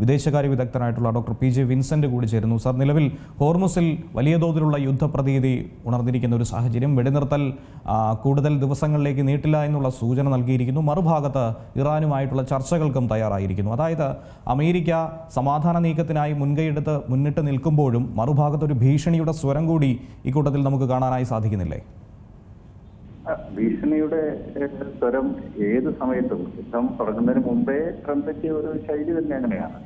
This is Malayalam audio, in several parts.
വിദേശകാര്യ വിദഗ്ധനായിട്ടുള്ള ഡോക്ടർ PJ വിൻസെൻ്റ് കൂടി ചേരുന്നു. സർ, നിലവിൽ ഹോർമുസിൽ വലിയ തോതിലുള്ള യുദ്ധപ്രതീതി ഉണർന്നിരിക്കുന്ന ഒരു സാഹചര്യം, വെടിനിർത്തൽ കൂടുതൽ ദിവസങ്ങളിലേക്ക് നീട്ടില്ല എന്നുള്ള സൂചന നൽകിയിരിക്കുന്നു. മറുഭാഗത്ത് ഇറാനുമായിട്ടുള്ള ചർച്ചകൾക്കും തയ്യാറായിരിക്കുന്നു. അതായത് അമേരിക്ക സമാധാന നീക്കത്തിനായി മുന്നിട്ട് നിൽക്കുമ്പോഴും മറുഭാഗത്ത് ഒരു ഭീഷണിയുടെ സ്വരം കൂടി ഇക്കൂട്ടത്തിൽ നമുക്ക് കാണാനായി സാധിക്കുന്നില്ലേ? ഭീഷണിയുടെ സ്വരം ഏത് സമയത്തും യുദ്ധം തുടങ്ങുന്നതിന് മുമ്പേ ട്രംപിന്റെ ഒരു ശൈലി തന്നെ അങ്ങനെയാണ്.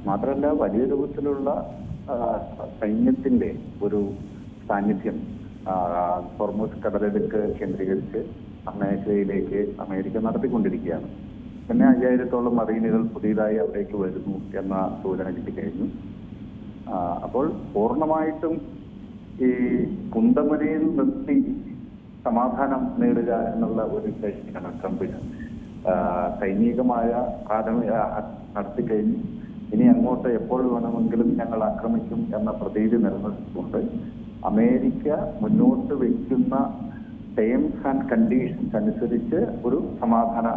മാത്രമല്ല, വലിയ രൂപത്തിലുള്ള സൈന്യത്തിന്റെ ഒരു സാന്നിധ്യം ഹോർമുസ് കടലിടുക്ക് കേന്ദ്രീകരിച്ച് മേഖലയിലേക്ക് അമേരിക്ക നടത്തിക്കൊണ്ടിരിക്കുകയാണ്. പിന്നെ 5000-ഓളം മറീനുകൾ പുതിയതായി അവിടേക്ക് വരുന്നു എന്ന സൂചന കിട്ടിക്കഴിഞ്ഞു. അപ്പോൾ പൂർണ്ണമായിട്ടും ഈ കുന്തമുനയിൽ നിർത്തി സമാധാനം നേടുക എന്നുള്ള ഒരു ഉദ്ദേശമാണ് ട്രംപിന്. സൈനികമായ നടത്തിക്കഴിഞ്ഞു. ഇനി അങ്ങോട്ട് എപ്പോൾ വേണമെങ്കിലും ഞങ്ങൾ ആക്രമിക്കും എന്ന പ്രതീതി നിലനിർത്തിക്കൊണ്ട് അമേരിക്ക മുന്നോട്ട് വയ്ക്കുന്ന ടേംസ് ആൻഡ് കണ്ടീഷൻസ് അനുസരിച്ച് ഒരു സമാധാന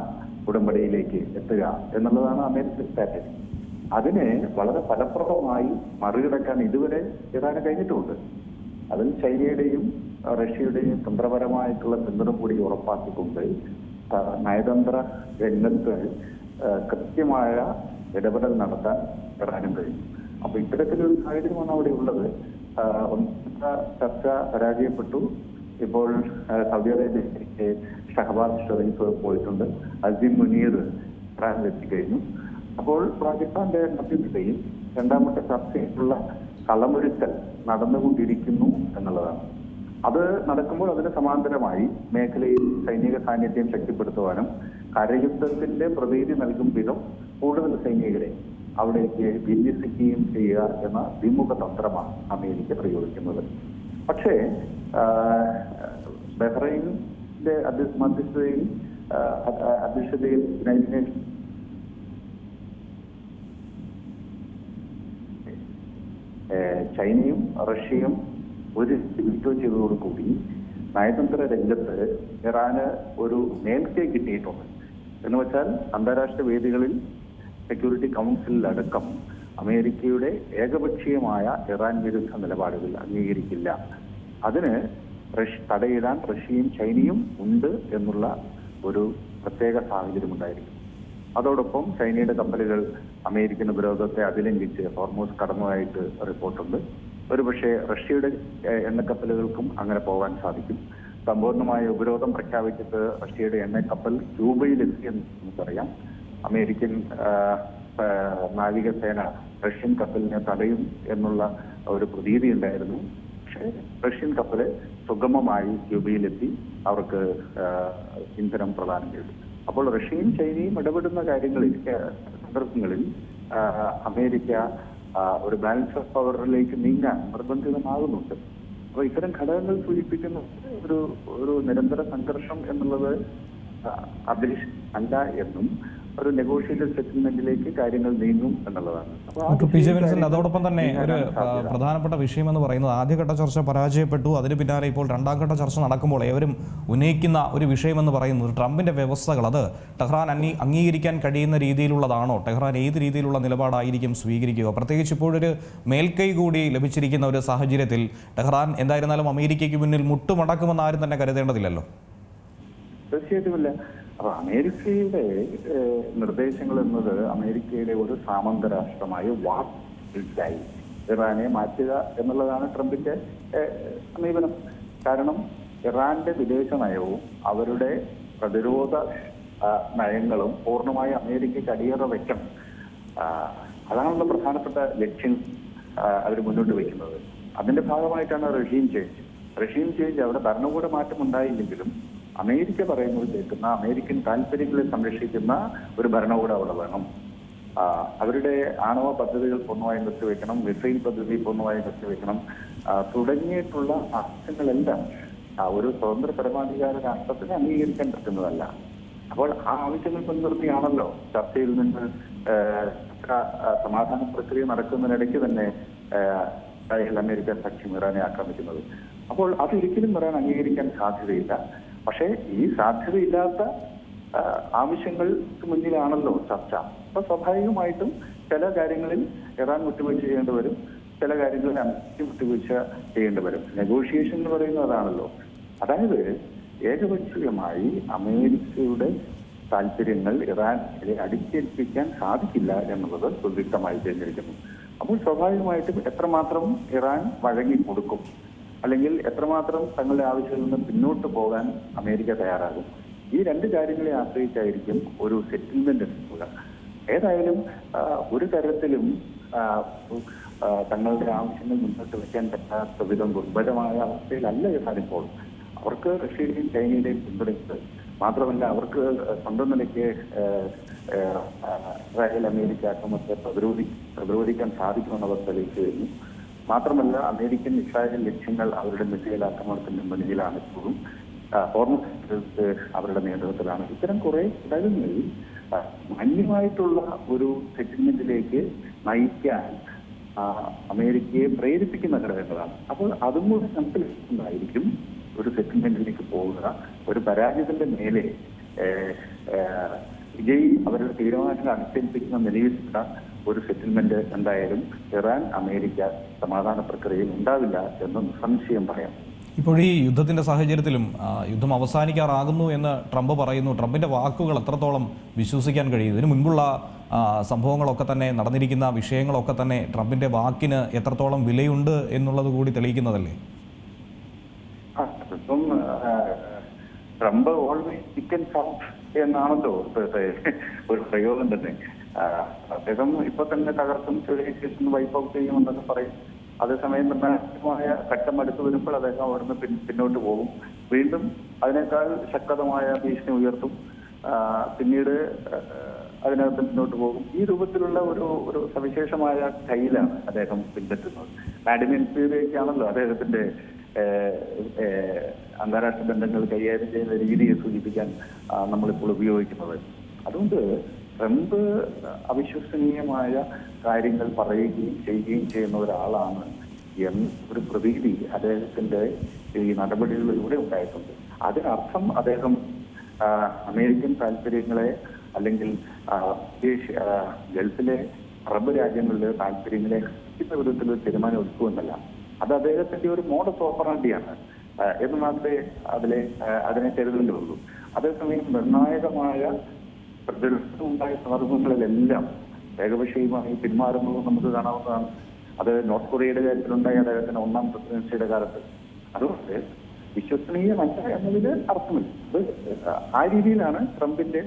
ഉടമ്പടിയിലേക്ക് എത്തുക എന്നുള്ളതാണ് അമേരിക്കൻ സ്ട്രാറ്റജി. അതിനെ വളരെ ഫലപ്രദമായി മറികടക്കാൻ ഇതുവരെ ഇറാന് കഴിഞ്ഞിട്ടുമുണ്ട്. അതിൽ ചൈനയുടെയും റഷ്യയുടെയും തന്ത്രപരമായിട്ടുള്ള പിന്തുണ കൂടി ഉറപ്പാക്കിക്കൊണ്ട് നയതന്ത്ര രംഗത്ത് കൃത്യമായ ഇടപെടൽ നടത്താൻ ഇറാനും കഴിയും. അപ്പൊ ഇത്തരത്തിലൊരു സാഹചര്യമാണ് അവിടെ ഉള്ളത്. ചർച്ച പരാജയപ്പെട്ടു. ഇപ്പോൾ സൗദി അറേബ്യയിലേക്ക് ഷഹബാസ് ഷെറീഫ് പോയിട്ടുണ്ട്. അസീം മുനീർ ഇറാനിലെത്തിക്കഴിഞ്ഞു. അപ്പോൾ പാകിസ്ഥാന്റെ മധ്യസ്ഥതയിൽ രണ്ടാമത്തെ ചർച്ചയ്ക്കുള്ള കളമൊരുക്കൽ നടന്നുകൊണ്ടിരിക്കുന്നു എന്നുള്ളതാണ്. അത് നടക്കുമ്പോൾ അതിന് സമാന്തരമായി മേഖലയിൽ സൈനിക സാന്നിധ്യം ശക്തിപ്പെടുത്തുവാനും കരയുദ്ധത്തിന്റെ പ്രതീതി നൽകും വിധം കൂടുതൽ സൈനികരെ അവിടേക്ക് വിന്യസിക്കുകയും ചെയ്യുക എന്ന വിമുഖ തന്ത്രമാണ് അമേരിക്ക പ്രയോഗിക്കുന്നത്. പക്ഷേ ബഹ്റൈനിന്റെ മധ്യസ്ഥതയിൽ അധ്യക്ഷതയിൽ യുണൈറ്റഡ് നേഷൻസ് ചൈനയും റഷ്യയും ഒരു വിറ്റോ ചെയ്തതോടുകൂടി നയതന്ത്ര രംഗത്ത് ഇറാന് ഒരു മേൽക്കൈ കിട്ടിയിട്ടുണ്ട്. എന്ന് വെച്ചാൽ അന്താരാഷ്ട്ര വേദികളിൽ സെക്യൂരിറ്റി കൗൺസിലടക്കം അമേരിക്കയുടെ ഏകപക്ഷീയമായ ഇറാൻ വിരുദ്ധ നിലപാടുകൾ അംഗീകരിക്കില്ല. അതിന് തടയിടാൻ റഷ്യയും ചൈനയും ഉണ്ട് എന്നുള്ള ഒരു പ്രത്യേക സാഹചര്യം ഉണ്ടായിരിക്കും. അതോടൊപ്പം ചൈനയുടെ കപ്പലുകൾ അമേരിക്കൻ ഉപരോധത്തെ അതിലംഘിച്ച് ഹോർമൂസ് കടന്നതായിട്ട് റിപ്പോർട്ടുണ്ട്. ഒരുപക്ഷെ റഷ്യയുടെ എണ്ണക്കപ്പലുകൾക്കും അങ്ങനെ പോകാൻ സാധിക്കും. സമ്പൂർണമായ ഉപരോധം പ്രഖ്യാപിച്ചിട്ട് റഷ്യയുടെ എണ്ണക്കപ്പൽ ക്യൂബയിലെത്തിയെന്ന് നമുക്കറിയാം. അമേരിക്കൻ നാവികസേന റഷ്യൻ കപ്പലിനെ തടയും എന്നുള്ള ഒരു പ്രതീതി ഉണ്ടായിരുന്നു. പക്ഷേ റഷ്യൻ കപ്പല് സുഗമമായി ക്യൂബയിലെത്തി അവർക്ക് ഇന്ധനം പ്രദാനം ചെയ്തു. അപ്പോൾ റഷ്യയും ചൈനയും ഇടപെടുന്ന സന്ദർഭങ്ങളിൽ അമേരിക്ക ഒരു ബാലൻസ് ഓഫ് പവറിലേക്ക് നീങ്ങാൻ നിർബന്ധിതമാകുന്നുണ്ട്. അപ്പൊ ഇത്തരം ഘടകങ്ങൾ സൂചിപ്പിക്കുന്ന ഒരു നിരന്തര സംഘർഷം എന്നുള്ളത് അല്ല എന്നും ഒരു നെഗോഷിയേറ്റഡ് സെറ്റിൽമെന്റിലേക്ക് കാര്യങ്ങൾ നീങ്ങും എന്നുള്ളതാണ്. അതോടൊപ്പം തന്നെ ഒരു പ്രധാനപ്പെട്ട വിഷയം എന്ന് പറയുന്നത് ആദ്യഘട്ട ചർച്ച പരാജയപ്പെട്ടു. അതിന് പിന്നാലെ ഇപ്പോൾ രണ്ടാം ഘട്ട ചർച്ച നടക്കുമ്പോൾ ഏവരും ഉന്നയിക്കുന്ന ഒരു വിഷയമെന്ന് പറയുന്നത് ട്രംപിന്റെ വ്യവസ്ഥകൾ. അത് ടെഹ്റാൻ അംഗീകരിക്കാൻ കഴിയുന്ന രീതിയിലുള്ളതാണോ? ടെഹ്റാൻ ഏത് രീതിയിലുള്ള നിലപാടായിരിക്കും സ്വീകരിക്കുക? പ്രത്യേകിച്ച് ഇപ്പോഴൊരു മേൽക്കൈ കൂടി ലഭിച്ചിരിക്കുന്ന ഒരു സാഹചര്യത്തിൽ ടെഹ്റാൻ എന്തായിരുന്നാലും അമേരിക്കയ്ക്ക് മുന്നിൽ മുട്ടുമടക്കുമെന്ന് ആരും തന്നെ കരുതേണ്ടതില്ലല്ലോ. തീർച്ചയായിട്ടുമില്ല. അപ്പൊ അമേരിക്കയുടെ നിർദ്ദേശങ്ങൾ എന്നത് അമേരിക്കയുടെ ഒരു സാമന്ത രാഷ്ട്രമായി വാർത്തായി ഇറാനെ മാറ്റുക എന്നുള്ളതാണ് ട്രംപിന്റെ സമീപനം. കാരണം ഇറാന്റെ വിദേശ നയവും അവരുടെ പ്രതിരോധ നയങ്ങളും പൂർണ്ണമായി അമേരിക്കയ്ക്ക് അടിയറ വെക്കണം. അതാണുള്ള പ്രധാനപ്പെട്ട ലക്ഷ്യം അവർ മുന്നോട്ട് വയ്ക്കുന്നത്. അതിന്റെ ഭാഗമായിട്ടാണ് റഷീം ചേഞ്ച്. അവിടെ ഭരണകൂട മാറ്റം ഉണ്ടായില്ലെങ്കിലും അമേരിക്ക പറയുന്നത് കേൾക്കുന്ന, അമേരിക്കൻ താല്പര്യങ്ങളെ സംരക്ഷിക്കുന്ന ഒരു ഭരണകൂടം അവിടെ വേണം. അവരുടെ ആണവ പദ്ധതികൾ പൂർണ്ണമായി നിർത്തിവെക്കണം, മിസൈൽ പദ്ധതി പൂർണ്ണമായി നിർത്തിവെക്കണം തുടങ്ങിയിട്ടുള്ള ആവശ്യങ്ങളെല്ലാം ഒരു സ്വതന്ത്ര പരമാധികാര രാഷ്ട്രത്തിന് അംഗീകരിക്കാൻ പറ്റുന്നതല്ല. അപ്പോൾ ആ ആവശ്യങ്ങൾ മുൻനിർത്തിയാണല്ലോ ചർച്ചയിൽ നിന്ന് സമാധാന പ്രക്രിയ നടക്കുന്നതിനിടയ്ക്ക് തന്നെ അമേരിക്ക സഖ്യം ഇറാനെ ആക്രമിക്കുന്നത്. അപ്പോൾ അതൊരിക്കലും ഇറാൻ അംഗീകരിക്കാൻ സാധ്യതയില്ല. പക്ഷേ ഈ സാധ്യതയില്ലാത്ത ആവശ്യങ്ങൾക്ക് മുന്നിലാണല്ലോ ചർച്ച. അപ്പൊ സ്വാഭാവികമായിട്ടും ചില കാര്യങ്ങളിൽ ഇറാൻ വിട്ടുവീഴ്ച ചെയ്യേണ്ടി വരും, ചില കാര്യങ്ങളിൽ അമേരിക്ക വിട്ടുവീഴ്ച ചെയ്യേണ്ടി വരും. നെഗോഷിയേഷൻ എന്ന് പറയുന്നത് അതാണല്ലോ. അതായത് ഏകപക്ഷീയമായി അമേരിക്കയുടെ താല്പര്യങ്ങൾ ഇറാനെ അടിച്ചേൽപ്പിക്കാൻ സാധിക്കില്ല എന്നുള്ളത് സുവ്യക്തമായി കഴിഞ്ഞിരിക്കുന്നു. അപ്പോൾ സ്വാഭാവികമായിട്ടും എത്രമാത്രം ഇറാൻ വഴങ്ങി കൊടുക്കും, അല്ലെങ്കിൽ എത്രമാത്രം തങ്ങളുടെ ആവശ്യത്തിൽ നിന്ന് പിന്നോട്ട് പോകാൻ അമേരിക്ക തയ്യാറാകും, ഈ രണ്ട് കാര്യങ്ങളെ ആശ്രയിച്ചായിരിക്കും ഒരു സെറ്റിൽമെന്റ് എടുക്കുക. ഏതായാലും ഒരു തരത്തിലും തങ്ങളുടെ ആവശ്യങ്ങൾ മുന്നോട്ട് വയ്ക്കാൻ പറ്റാത്ത വിധം ദുർബലമായ അവസ്ഥയിലല്ല ഇറാൻ ഇപ്പോൾ. അവർക്ക് റഷ്യയുടെയും ചൈനയുടെയും പിന്തുണയുണ്ട്. മാത്രമല്ല അവർക്ക് സ്വന്തം നിലയ്ക്ക് ഇസ്രായേൽ അമേരിക്ക ആക്രമണത്തെ പ്രതിരോധിക്കാൻ സാധിക്കുമെന്ന് അവർ തെളിയിച്ചു കഴിഞ്ഞു. മാത്രമല്ല അമേരിക്കൻ ഇസ്രായേൽ ലക്ഷ്യങ്ങൾ അവരുടെ മിസൈൽ ആക്രമണത്തിന്റെ മുന്നിലാണ് ഇപ്പോഴും. ഹോർമുസ് അവരുടെ നേതൃത്വത്തിലാണ്. ഇത്തരം കുറെ ഘടകങ്ങളിൽ മാന്യമായിട്ടുള്ള ഒരു സെറ്റിൽമെന്റിലേക്ക് നയിക്കാൻ അമേരിക്കയെ പ്രേരിപ്പിക്കുന്ന ഘടകങ്ങളാണ്. അപ്പോൾ അതും കൂടി കണക്കിലെടുക്കുന്നതായിരിക്കും ഒരു സെറ്റിൽമെന്റിലേക്ക് പോവുക. ഒരു പരാജയത്തിന്റെ മേലെ വിജയി അവരുടെ തീരുമാനങ്ങൾ അടിച്ചേൽപ്പിക്കുന്ന നിലയിലുള്ള ഒരു സെറ്റിൽമെന്റ് എന്തായാലും ഇറാൻ അമേരിക്ക സമാധാന പ്രക്രിയയിൽ ഉണ്ടാവില്ല എന്ന് നിസ്സംശയം പറയാം. ഇപ്പോൾ ഈ യുദ്ധത്തിൻ്റെ സാഹചര്യത്തിലും യുദ്ധം അവസാനിക്കാറാകുന്നു എന്ന് ട്രംപ് പറയുന്നു. ട്രംപിൻ്റെ വാക്കുകൾ എത്രത്തോളം വിശ്വസിക്കാൻ കഴിയും? ഇതിനു മുൻപുള്ള സംഭവങ്ങളൊക്കെ തന്നെ, നടന്നിരിക്കുന്ന വിഷയങ്ങളൊക്കെ തന്നെ ട്രംപിൻ്റെ വാക്കിന് എത്രത്തോളം വിലയുണ്ട് എന്നുള്ളത് കൂടി തെളിയിക്കുന്നതല്ലേ? ഇപ്പം ട്രംപ് ഓൾവേസ് ചിക്കൻ സൗത്ത് എന്നാണല്ലോ ഒരു പ്രയോഗം തന്നെ. അദ്ദേഹം ഇപ്പൊ തന്നെ തകർക്കും, സിവിലൈസേഷൻ വൈപ്പ് ഔട്ട് ചെയ്യുമെന്നൊക്കെ പറയും. അതേസമയം നിർണായകമായ ഘട്ടം അടുത്ത് വരുമ്പോൾ അദ്ദേഹം അവിടുന്ന് പിന്നോട്ട് പോകും. വീണ്ടും അതിനേക്കാൾ ശക്തമായ ഭീഷണി ഉയർത്തും. പിന്നീട് അതിനകത്ത് മുന്നോട്ട് പോകും. ഈ രൂപത്തിലുള്ള ഒരു സവിശേഷമായ സ്റ്റൈലാണ് അദ്ദേഹം പിൻപറ്റുന്നത്. വ്ളാഡിമിർ പുടിനാണല്ലോ അദ്ദേഹത്തിന്റെ അന്താരാഷ്ട്ര ബന്ധങ്ങൾ കൈകാര്യം ചെയ്യുന്ന രീതിയെ സൂചിപ്പിക്കാൻ നമ്മളിപ്പോൾ ഉപയോഗിക്കുന്നത്. അതുകൊണ്ട് ട്രംപ് അവിശ്വസനീയമായ കാര്യങ്ങൾ പറയുകയും ചെയ്യുകയും ചെയ്യുന്ന ഒരാളാണ് എന്ന ഒരു പ്രതീതി അദ്ദേഹത്തിന്റെ ഈ നടപടികളിലൂടെ ഉണ്ടായിട്ടുണ്ട്. അതിനർത്ഥം അദ്ദേഹം അമേരിക്കൻ താല്പര്യങ്ങളെ അല്ലെങ്കിൽ ഗൾഫിലെ അറബ് രാജ്യങ്ങളിലെ താല്പര്യങ്ങളെ ഹനിക്കുന്ന വിധത്തിൽ ഒരു തീരുമാനം എടുക്കുമെന്നല്ല. അത് അദ്ദേഹത്തിന്റെ ഒരു മോഡസ് ഓപ്പറാണ്ടിയാണ് എന്ന് മാത്രമേ അതിനെ കരുതേണ്ടതുള്ളൂ. അതേസമയം നിർണായകമായ പ്രതിരോധമുണ്ടായ സന്ദർഭങ്ങളിലെല്ലാം ഏകപക്ഷീയമായി പിന്മാറുന്നത് നമുക്ക് കാണാവുന്നതാണ്. അത് നോർത്ത് കൊറിയയുടെ കാര്യത്തിലുണ്ടായ അദ്ദേഹത്തിന്റെ ഒന്നാം പ്രസിഡൻസിയുടെ കാലത്ത്. അതുകൊണ്ട് വിശ്വസനീയമല്ല എന്നതിൽ അർത്ഥമില്ല. അത് ആ രീതിയിലാണ് ട്രംപിന്റെ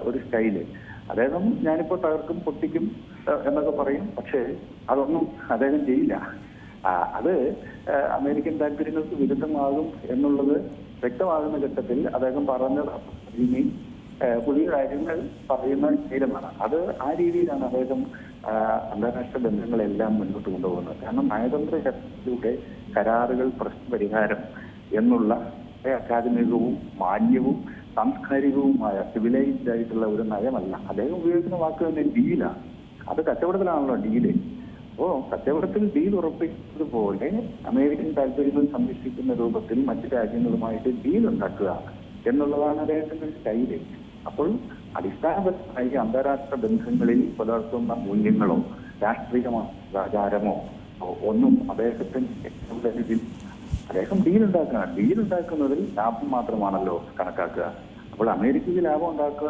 ഒരു സ്റ്റൈല്. അദ്ദേഹം ഞാനിപ്പോൾ തകർക്കും, പൊട്ടിക്കും എന്നൊക്കെ പറയും. പക്ഷേ അതൊന്നും അദ്ദേഹം ചെയ്യില്ല. അത് അമേരിക്കൻ താല്പര്യങ്ങൾക്ക് വിരുദ്ധമാകും എന്നുള്ളത് വ്യക്തമാകുന്ന ഘട്ടത്തിൽ അദ്ദേഹം പറഞ്ഞത് ഇനി പുതിയ കാര്യങ്ങൾ പറയുന്ന ശീലമാണ്. അത് ആ രീതിയിലാണ് അദ്ദേഹം അന്താരാഷ്ട്ര ബന്ധങ്ങളെല്ലാം മുന്നോട്ട് കൊണ്ടുപോകുന്നത്. കാരണം നയതന്ത്ര ചർച്ചയിലൂടെ കരാറുകൾ പ്രശ്നപരിഹാരം എന്നുള്ള അക്കാദമികവും മാന്യവും സാംസ്കാരികവുമായ സിവിലൈസ്ഡ് ആയിട്ടുള്ള ഒരു നയമല്ല. അദ്ദേഹം ഉപയോഗിക്കുന്ന വാക്ക് തന്നെ ഡീലാണ്. അത് കച്ചവടത്തിലാണല്ലോ ഡീല്. അപ്പോ കച്ചവടത്തിൽ ഡീൽ ഉറപ്പിക്കുന്നത് പോലെ അമേരിക്കൻ താല്പര്യങ്ങൾ സംരക്ഷിക്കുന്ന രൂപത്തിൽ മറ്റു രാജ്യങ്ങളുമായിട്ട് ഡീൽ ഉണ്ടാക്കുക എന്നുള്ളതാണ് അദ്ദേഹത്തിന്റെ സ്റ്റൈല്. അപ്പോൾ അടിസ്ഥാനപരമായി അന്താരാഷ്ട്ര ബന്ധങ്ങളിൽ പുലർത്തുന്ന മൂല്യങ്ങളോ രാഷ്ട്രീയമോ ആചാരമോ ഒന്നും അദ്ദേഹത്തിന് അദ്ദേഹം ഡീൽ ഉണ്ടാക്കുന്നതിൽ ലാഭം മാത്രമാണല്ലോ കണക്കാക്കുക. അപ്പോൾ അമേരിക്കയ്ക്ക് ലാഭം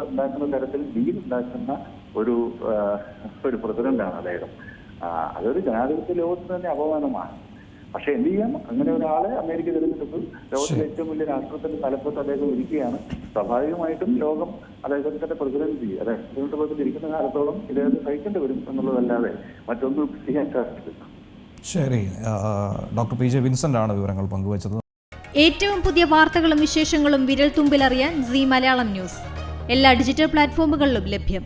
ഉണ്ടാക്കുന്ന തരത്തിൽ ഡീൽ ഉണ്ടാക്കുന്ന ഒരു പ്രസിഡന്റാണ് അദ്ദേഹം. അതൊരു ജനാധിപത്യ ലോകത്തിന് തന്നെ അപമാനമാണ്. പക്ഷെ എന്ത് ചെയ്യാം, അങ്ങനെ ഒരാളെ അമേരിക്ക തിരഞ്ഞെടുത്തു. ലോകത്തിലെ ഏറ്റവും വലിയ രാഷ്ട്രത്തിന്റെ തലപ്പത്ത് അദ്ദേഹം ഇരിക്കുകയാണ്. സ്വാഭാവികമായിട്ടും ലോകം അദ്ദേഹത്തിന്റെ പ്രസിഡൻസി അദ്ദേഹത്തിന്റെ ഇരിക്കുന്ന കാലത്തോളം ഇദ്ദേഹത്തെ സഹിക്കേണ്ടി വരും എന്നുള്ളതല്ലാതെ മറ്റൊന്നും ചെയ്യാൻ സാധിക്കില്ല. ശരി, ഡോക്ടർ പി ജെ വിൻസെന്റ് ആണ് വിവരങ്ങൾ പങ്കുവച്ചത്. ഏറ്റവും പുതിയ വാർത്തകളും വിശേഷങ്ങളും വിരൽ തുമ്പിലറിയാൻ സീ മലയാളം ന്യൂസ് എല്ലാ ഡിജിറ്റൽ പ്ലാറ്റ്ഫോമുകളിലും ലഭ്യം.